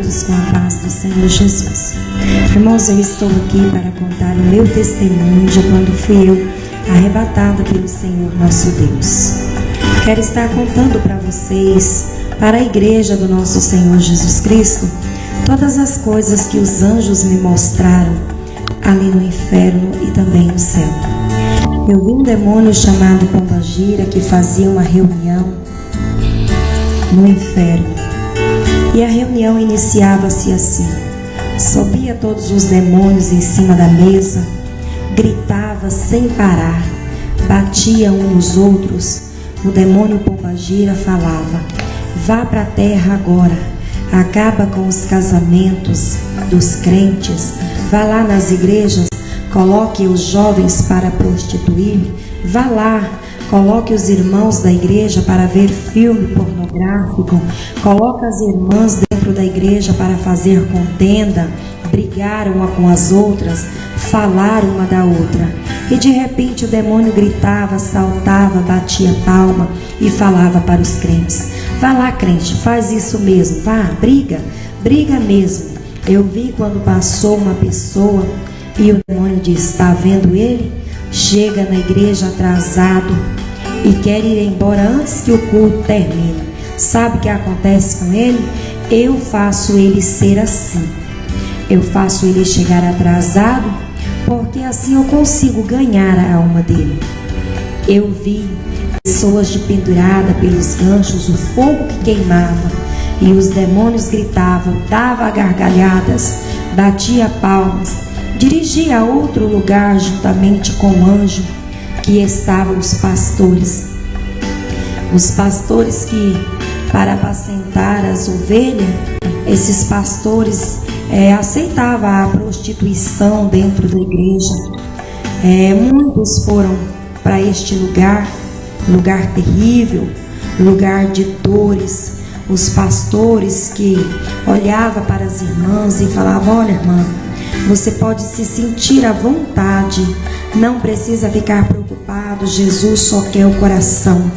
todos com a paz do Senhor Jesus. Irmãos, eu estou aqui para contar o meu testemunho de quando fui eu arrebatada pelo Senhor nosso Deus. Quero estar contando para vocês, para a igreja do nosso Senhor Jesus Cristo, todas as coisas que os anjos me mostraram ali no inferno e também no céu. Eu vi um demônio chamado Pombagira que fazia uma reunião no inferno. E a reunião iniciava-se assim: subia todos os demônios em cima da mesa, gritava sem parar, batia uns nos outros. O demônio Pombagira falava: vá para a terra agora, acaba com os casamentos dos crentes, vá lá nas igrejas, coloque os jovens para prostituir, vá lá, coloque os irmãos da igreja para ver filme pornográfico, coloque as irmãs dentro da igreja para fazer contenda, brigar uma com as outras, falar uma da outra. E de repente o demônio gritava, saltava, batia palma e falava para os crentes: vá lá, crente, faz isso mesmo, vá, briga mesmo. Eu vi quando passou uma pessoa e o demônio disse: está vendo ele? Chega na igreja atrasado e quer ir embora antes que o culto termine. Sabe o que acontece com ele? Eu faço ele ser assim. Eu faço ele chegar atrasado, porque assim eu consigo ganhar a alma dele. Eu vi pessoas de pendurada pelos ganchos, o fogo que queimava, e os demônios gritavam, dava gargalhadas, batia palmas, dirigia a outro lugar juntamente com o anjo que estavam os pastores. Os pastores que, para apacentar as ovelhas, esses pastores aceitavam a prostituição dentro da igreja. Muitos foram para este lugar terrível, lugar de dores. Os pastores que olhavam para as irmãs e falavam: olha, irmã, você pode se sentir à vontade, não precisa ficar preocupado, Jesus só quer o coração.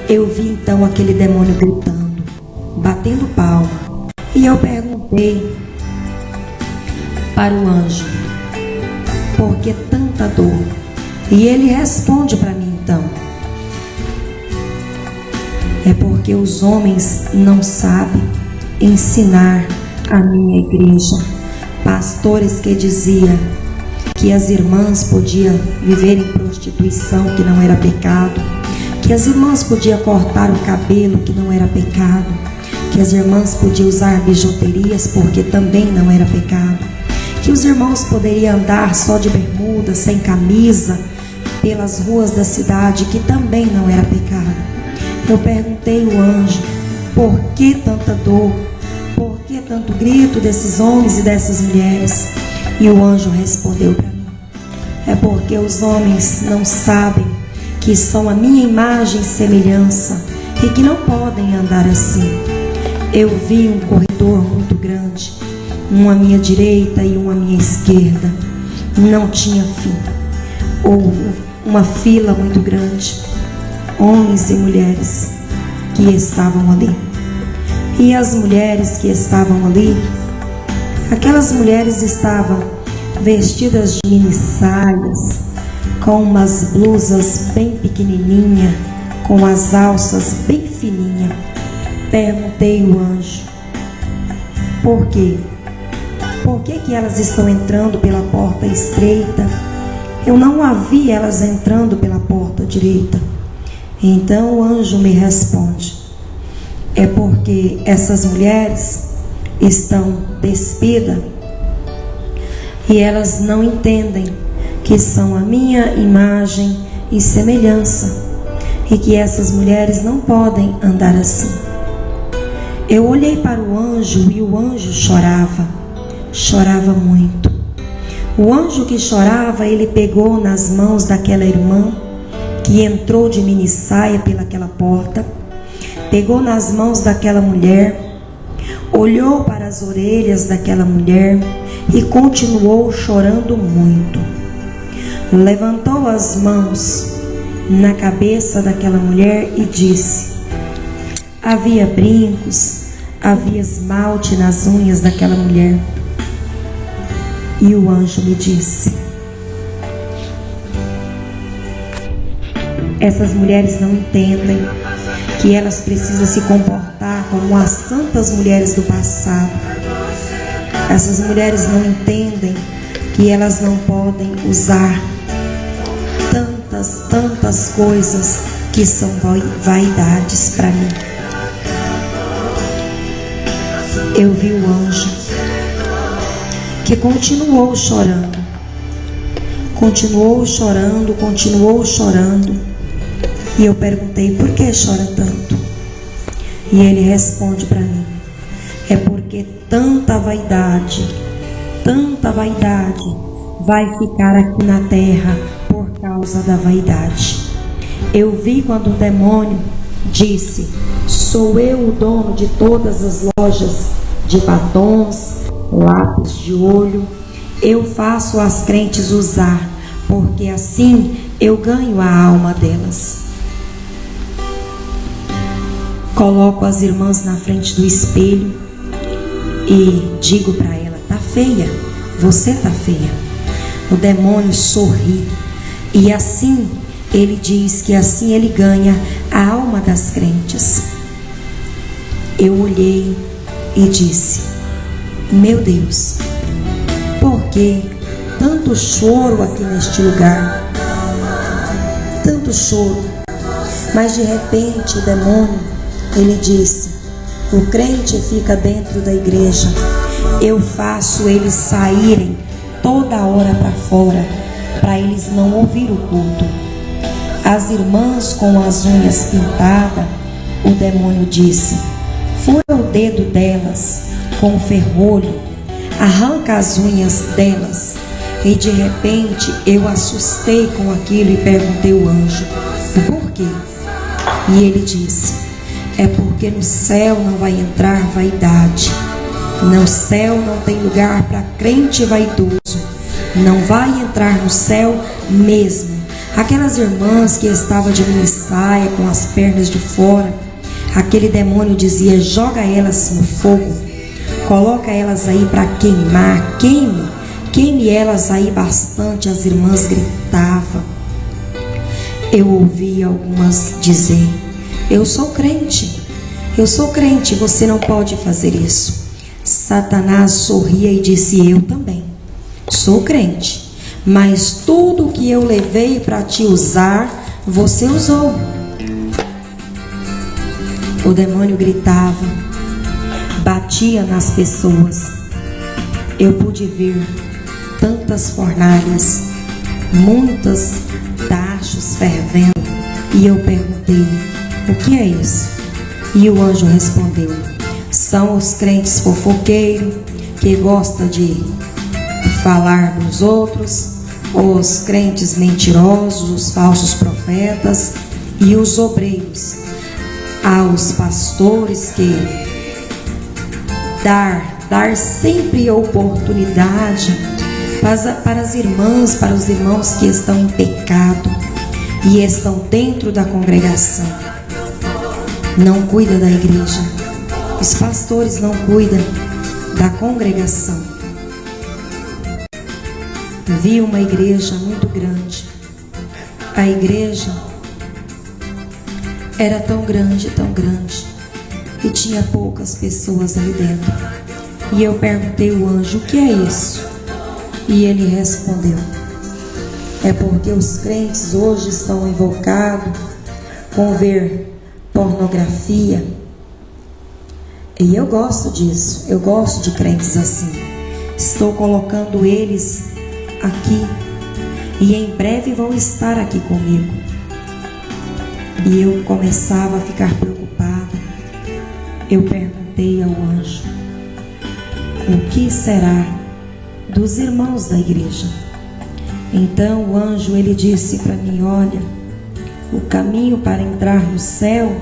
Eu vi então aquele demônio gritando, batendo palma, e eu perguntei para o anjo: por que tanta dor? E ele responde para mim então: é porque os homens não sabem ensinar a minha igreja. Pastores que diziam que as irmãs podiam viver em prostituição, que não era pecado, que as irmãs podiam cortar o cabelo, que não era pecado, que as irmãs podiam usar bijuterias, porque também não era pecado, que os irmãos poderiam andar só de bermuda, sem camisa, pelas ruas da cidade, que também não era pecado. Eu perguntei ao anjo: por que tanta dor? Por que tanto grito desses homens e dessas mulheres? E o anjo respondeu para mim: é porque os homens não sabem que são a minha imagem e semelhança e que não podem andar assim. Eu vi um corredor muito grande, um à minha direita e um à minha esquerda. Não tinha fim. Houve uma fila muito grande, homens e mulheres que estavam ali. E as mulheres que estavam ali, aquelas mulheres estavam vestidas de mini saias, com umas blusas bem pequenininhas, com as alças bem fininhas. Perguntei ao anjo: por quê? Por que elas estão entrando pela porta estreita? Eu não a vi elas entrando pela porta direita. Então o anjo me responde: é porque essas mulheres estão despidas e elas não entendem que são a minha imagem e semelhança, e que essas mulheres não podem andar assim. Eu olhei para o anjo e o anjo chorava muito. O anjo que chorava, ele pegou nas mãos daquela irmã que entrou de mini saia pelaquela porta, pegou nas mãos daquela mulher, olhou para as orelhas daquela mulher e continuou chorando muito. Levantou as mãos na cabeça daquela mulher e disse: havia brincos, havia esmalte nas unhas daquela mulher. E o anjo me disse: essas mulheres não entendem que elas precisam se comportar como as santas mulheres do passado. Essas mulheres não entendem que elas não podem usar tantas coisas que são vaidades para mim. Eu vi o anjo que continuou chorando, e eu perguntei: por que chora tanto? E ele responde para mim: é porque tanta vaidade vai ficar aqui na terra por causa da vaidade. Eu vi quando o demônio disse: sou eu o dono de todas as lojas de batons, lápis de olho. Eu faço as crentes usar, porque assim eu ganho a alma delas. Coloco as irmãs na frente do espelho e digo para ela: tá feia, você tá feia. O demônio sorri e assim ele diz que assim ele ganha a alma das crentes. Eu olhei e disse: meu Deus, por que tanto choro aqui neste lugar? Tanto choro. Mas de repente o demônio, ele disse: o crente fica dentro da igreja, eu faço eles saírem toda hora para fora, para eles não ouvir o culto. As irmãs com as unhas pintadas, o demônio disse: fura o dedo delas com o ferrolho, arranca as unhas delas. E de repente eu assustei com aquilo e perguntei ao anjo: por quê? E ele disse: é porque no céu não vai entrar vaidade. No céu não tem lugar para crente vaidoso. Não vai entrar no céu mesmo. Aquelas irmãs que estavam de mini saia, com as pernas de fora, aquele demônio dizia: joga elas no fogo, coloca elas aí para queimar, queime elas aí bastante. As irmãs gritavam. Eu ouvi algumas dizer: eu sou crente, você não pode fazer isso. Satanás sorria e disse: eu também sou crente, mas tudo que eu levei para te usar, você usou. O demônio gritava, batia nas pessoas. Eu pude ver tantas fornalhas, muitos tachos fervendo, e eu perguntei: o que é isso? E o anjo respondeu: são os crentes fofoqueiros que gostam de falar dos outros, os crentes mentirosos, os falsos profetas e os obreiros. Aos pastores que dar sempre oportunidade para as irmãs, para os irmãos que estão em pecado e estão dentro da congregação. Não cuida da igreja. Os pastores não cuidam da congregação. Vi uma igreja muito grande. A igreja era tão grande, e tinha poucas pessoas ali dentro. E eu perguntei ao anjo: o que é isso? E ele respondeu: é porque os crentes hoje estão invocados com ver pornografia. E eu gosto disso, eu gosto de crentes assim. Estou colocando eles aqui e em breve vão estar aqui comigo. E eu começava a ficar preocupada. Eu perguntei ao anjo: o que será dos irmãos da igreja? Então o anjo, ele disse para mim: olha, o caminho para entrar no céu,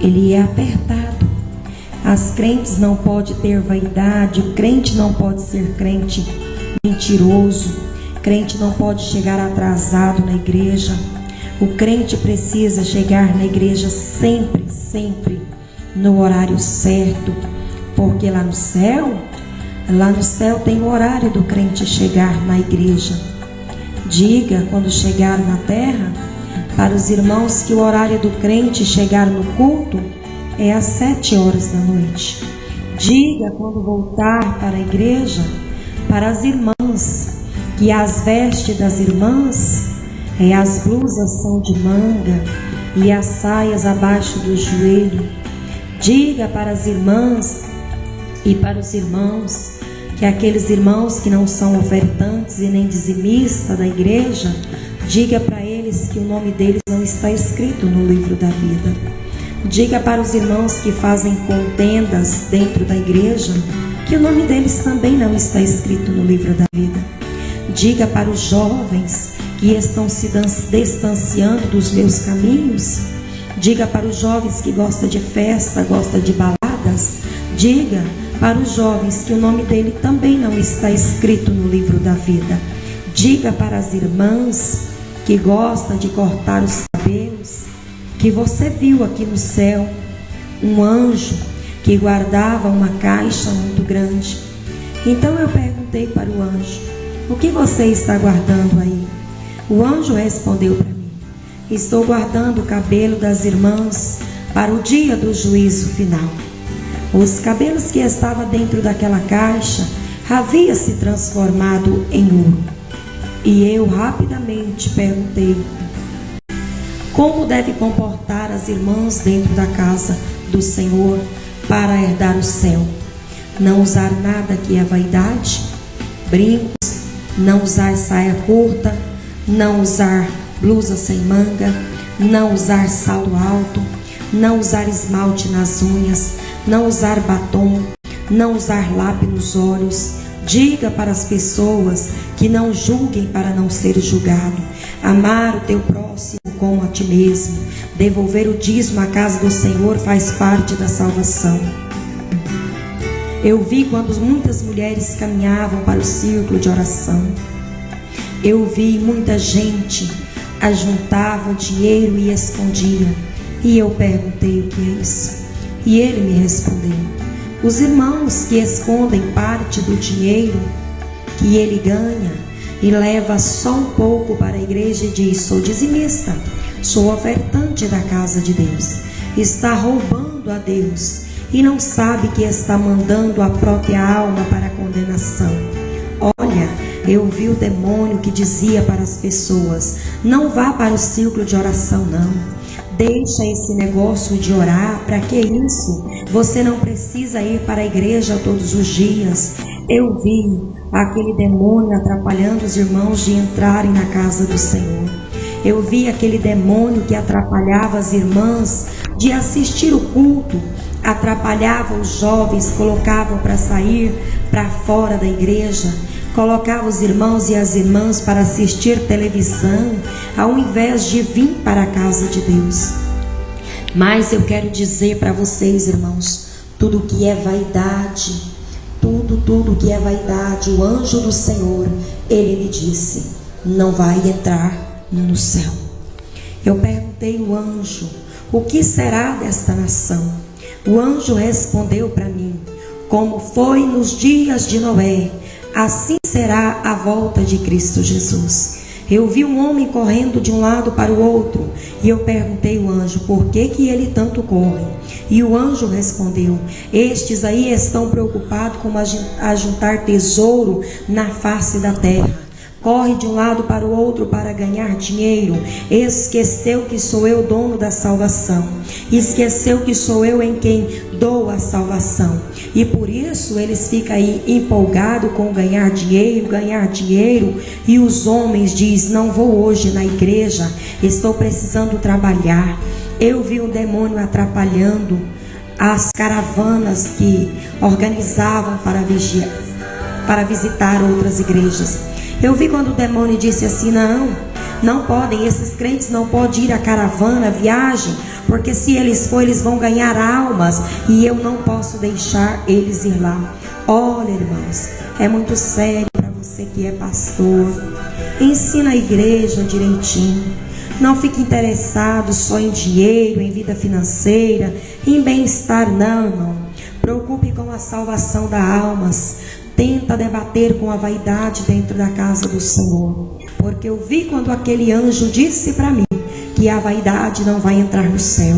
ele é apertado. As crentes não podem ter vaidade, o crente não pode ser crente mentiroso, crente não pode chegar atrasado na igreja. O crente precisa chegar na igreja sempre no horário certo, porque lá no céu tem o horário do crente chegar na igreja. Diga, quando chegar na terra, para os irmãos que o horário do crente chegar no culto é às 7 horas da noite. Diga, quando voltar para a igreja, para as irmãs, que as vestes das irmãs, as blusas são de manga e as saias abaixo do joelho. Diga para as irmãs e para os irmãos, que aqueles irmãos que não são ofertantes e nem dizimistas da igreja, diga para eles que o nome deles não está escrito no livro da vida. Diga para os irmãos que fazem contendas dentro da igreja, que o nome deles também não está escrito no livro da vida. Diga para os jovens que estão se distanciando dos meus caminhos. Diga para os jovens que gostam de festa, gostam de baladas. Diga para os jovens que o nome dele também não está escrito no livro da vida. Diga para as irmãs que gostam de cortar os cabelos, que você viu aqui no céu um anjo que guardava uma caixa muito grande. Então eu perguntei para o anjo: o que você está guardando aí? O anjo respondeu para mim: estou guardando o cabelo das irmãs para o dia do juízo final. Os cabelos que estavam dentro daquela caixa haviam se transformado em ouro. E eu rapidamente perguntei: como deve comportar as irmãs dentro da casa do Senhor para herdar o céu? Não usar nada que é vaidade, brincos, não usar saia curta, não usar blusa sem manga, não usar salto alto, não usar esmalte nas unhas, não usar batom, não usar lápis nos olhos. Diga para as pessoas que não julguem para não ser julgado. Amar o teu próximo como a ti mesmo. Devolver o dízimo à casa do Senhor faz parte da salvação. Eu vi quando muitas mulheres caminhavam para o círculo de oração. Eu vi muita gente ajuntava dinheiro e escondia. E eu perguntei: o que é isso? E ele me respondeu: os irmãos que escondem parte do dinheiro que ele ganha e leva só um pouco para a igreja e diz: sou dizimista, sou ofertante da casa de Deus, está roubando a Deus e não sabe que está mandando a própria alma para a condenação. Olha, eu vi o demônio que dizia para as pessoas: não vá para o círculo de oração não. Deixa esse negócio de orar, para que isso? Você não precisa ir para a igreja todos os dias. Eu vi aquele demônio atrapalhando os irmãos de entrarem na casa do Senhor. Eu vi aquele demônio que atrapalhava as irmãs de assistir o culto, atrapalhava os jovens, colocavam para sair para fora da igreja, colocava os irmãos e as irmãs para assistir televisão, ao invés de vir para a casa de Deus. Mas eu quero dizer para vocês, irmãos, tudo que é vaidade, tudo que é vaidade, o anjo do Senhor, ele me disse: não vai entrar no céu. Eu perguntei ao anjo: o que será desta nação? O anjo respondeu para mim: como foi nos dias de Noé, assim será a volta de Cristo Jesus. Eu vi um homem correndo de um lado para o outro, e eu perguntei ao anjo: por que ele tanto corre? E o anjo respondeu: estes aí estão preocupados com ajuntar tesouro na face da terra. Corre de um lado para o outro para ganhar dinheiro. Esqueceu que sou eu dono da salvação. Esqueceu que sou eu em quem dou a salvação. E por isso eles ficam aí empolgados com ganhar dinheiro. E os homens dizem: não vou hoje na igreja, estou precisando trabalhar. Eu vi um demônio atrapalhando as caravanas que organizavam para visitar outras igrejas. Eu vi quando o demônio disse assim: não podem, esses crentes não podem ir à caravana, viagem, porque se eles forem, eles vão ganhar almas, e eu não posso deixar eles ir lá. Olha, irmãos, é muito sério para você que é pastor. Ensina a igreja direitinho. Não fique interessado só em dinheiro, em vida financeira, em bem-estar, não, irmão. Preocupe com a salvação das almas. Tenta debater com a vaidade dentro da casa do Senhor. Porque eu vi quando aquele anjo disse para mim que a vaidade não vai entrar no céu.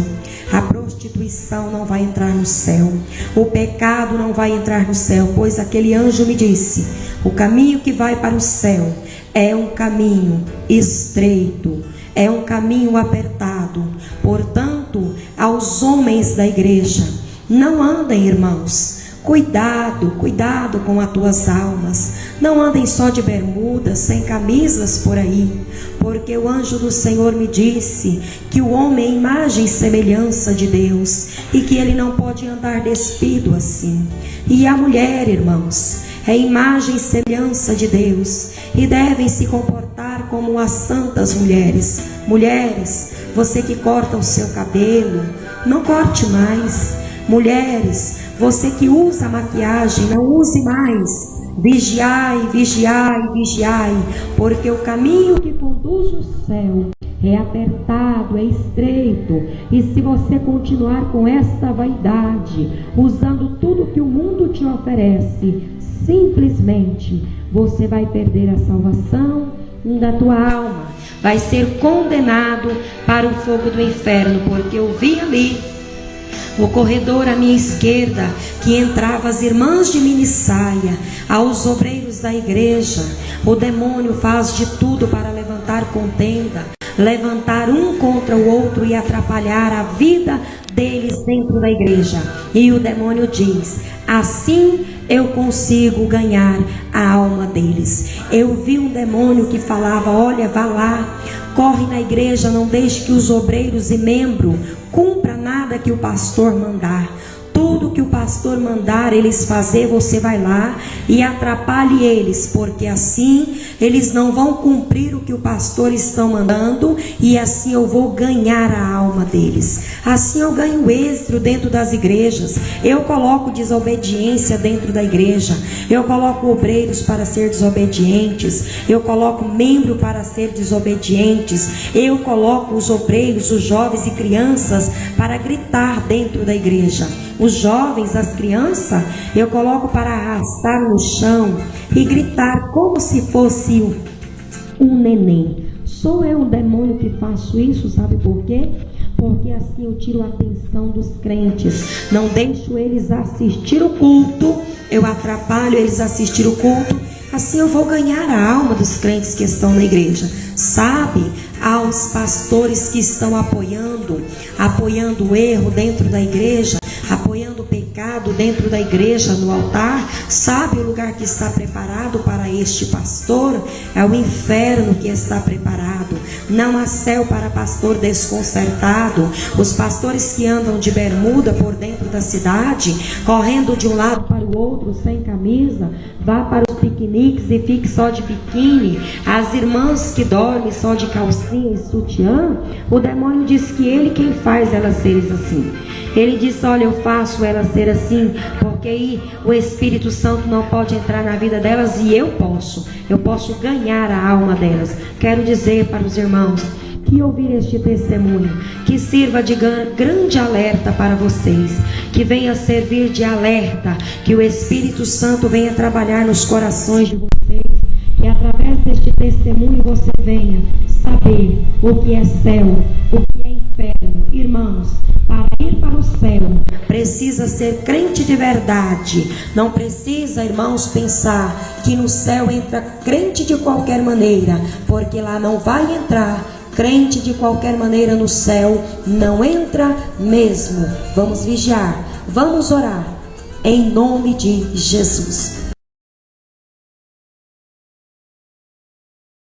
A prostituição não vai entrar no céu. O pecado não vai entrar no céu. Pois aquele anjo me disse: o caminho que vai para o céu é um caminho estreito, é um caminho apertado. Portanto, aos homens da igreja, não andem, irmãos. Cuidado, cuidado com as tuas almas. Não andem só de bermudas, sem camisas por aí. Porque o anjo do Senhor me disse que o homem é imagem e semelhança de Deus, e que ele não pode andar despido assim. E a mulher, irmãos, é imagem e semelhança de Deus, e devem se comportar como as santas mulheres. Mulheres, você que corta o seu cabelo, não corte mais. Mulheres, você que usa maquiagem, não use mais. Vigiai, vigiai, vigiai, porque o caminho que conduz ao céu é apertado, é estreito. E se você continuar com essa vaidade, usando tudo que o mundo te oferece, simplesmente você vai perder a salvação da tua alma. Vai ser condenado para o fogo do inferno, porque eu vi ali no corredor à minha esquerda que entravam as irmãs de minissaia, aos obreiros da igreja. O demônio faz de tudo para levantar contenda, levantar um contra o outro e atrapalhar a vida deles dentro da igreja. E o demônio diz: assim eu consigo ganhar a alma deles. Eu vi um demônio que falava: olha, vá lá, corre na igreja, não deixe que os obreiros e membros cumpra nada que o pastor mandar. Tudo que o pastor mandar eles fazer, você vai lá e atrapalhe eles, porque assim eles não vão cumprir o que o pastor está mandando, e assim eu vou ganhar a alma deles. Assim eu ganho êxito dentro das igrejas. Eu coloco desobediência dentro da igreja. Eu coloco obreiros para ser desobedientes. Eu coloco membro para ser desobedientes. Eu coloco os obreiros, os jovens e crianças para gritar dentro da igreja. Os jovens, as crianças, eu coloco para arrastar no chão e gritar como se fosse um neném. Sou eu um demônio que faço isso, sabe por quê? Porque assim eu tiro a atenção dos crentes. Não deixo eles assistir o culto, eu atrapalho eles assistir o culto. Assim eu vou ganhar a alma dos crentes que estão na igreja. Sabe, aos pastores que estão apoiando o erro dentro da igreja, apoiando o pecado dentro da igreja, no altar. Sabe o lugar que está preparado para este pastor? É o inferno que está preparado. Não há céu para pastor desconcertado. Os pastores que andam de bermuda por dentro da cidade, correndo de um lado para o outro sem camisa, vá para os piqueniques e fique só de biquíni. As irmãs que dormem só de calcinha e sutiã, o demônio diz que ele quem faz elas serem assim. Ele diz: olha, eu faço elas ser assim, porque aí o Espírito Santo não pode entrar na vida delas, e eu posso ganhar a alma delas. Quero dizer para os irmãos que ouvir este testemunho, que sirva de grande alerta para vocês, que venha servir de alerta, que o Espírito Santo venha trabalhar nos corações de vocês, que através deste testemunho você venha saber o que é céu, o que é inferno. Irmãos, para ir para o céu precisa ser crente de verdade. Não precisa, irmãos, pensar que no céu entra crente de qualquer maneira, porque lá não vai entrar crente de qualquer maneira. No céu não entra mesmo. Vamos vigiar, vamos orar em nome de Jesus.